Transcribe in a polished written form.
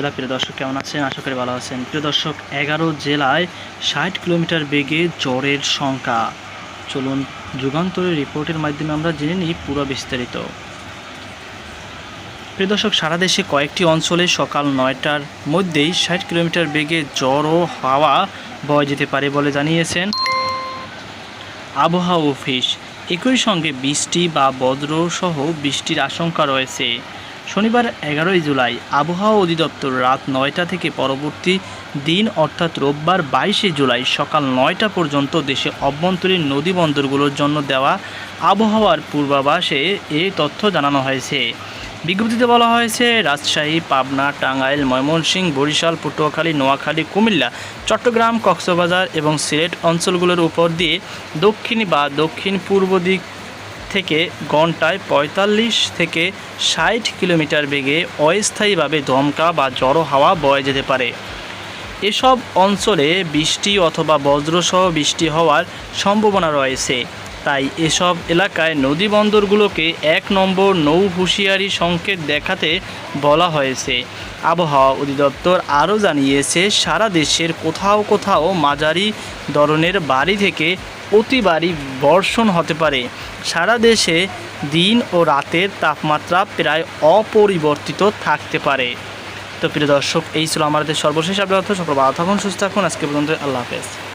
রহমতুল্লাহ। প্রিয় দর্শক, কেমন আছেন? আশা করি ভালো আছেন। প্রিয় দর্শক, 11 জেলায় 60 কিলোমিটার বেগে ঝড়ের সংখ্যা। চলুন যুগান্তরের রিপোর্টের মাধ্যমে আমরা জেনে নিই পুরো বিস্তারিত। প্রিয় দর্শক, সারা দেশে কয়েকটি অঞ্চলে সকাল 9টার মধ্যেই 60 কিলোমিটার বেগে ঝড় ও হাওয়া বয়ে যেতে পারে বলে জানিয়েছেন আবহাওয়া অফিস। একই সঙ্গে বৃষ্টি বা বজ্রসহ বৃষ্টির আশঙ্কা রয়েছে। শনিবার 11 জুলাই আবহাওয়া অধিদপ্তর রাত 9টা থেকে পরবর্তী দিন অর্থাৎ রোববার 22 জুলাই সকাল 9টা পর্যন্ত দেশে অভ্যন্তরীণ নদী বন্দরগুলোর জন্য দেওয়া আবহাওয়ার পূর্বাভাসে এই তথ্য জানানো হয়েছে। বিজ্ঞপ্তিতে বলা হয়েছে, রাজশাহী, পাবনা, টাঙ্গাইল, ময়মনসিংহ, বরিশাল, পটুয়াখালী, নোয়াখালী, কুমিল্লা, চট্টগ্রাম, কক্সবাজার এবং সিলেট অঞ্চলগুলোর উপর দিয়ে দক্ষিণ বা দক্ষিণ পূর্ব দিক থেকে ঘন্টায় 45 থেকে 60 কিলোমিটার বেগে অস্থায়ীভাবে দমকা বা ঝড়ো হাওয়া বয়ে যেতে পারে। এসব অঞ্চলে বৃষ্টি অথবা বজ্রসহ বৃষ্টি হওয়ার সম্ভাবনা রয়েছে। তাই এসব এলাকায় নদী বন্দরগুলোকে 1 নম্বর নৌ হুঁশিয়ারি সংকেত দেখাতে বলা হয়েছে। আবহাওয়া অধিদপ্তর আরও জানিয়েছে, সারা দেশের কোথাও কোথাও মাঝারি ধরনের ভারী থেকে অতি ভারী বর্ষণ হতে পারে। সারা দেশে দিন ও রাতের তাপমাত্রা প্রায় অপরিবর্তিত থাকতে পারে। তো প্রিয় দর্শক, এই ছিল আমাদের সর্বশেষ আপডেট। সকল ভালো থাকুন, সুস্থ থাকুন। আজকে পর্যন্ত আল্লাহ হাফেজ।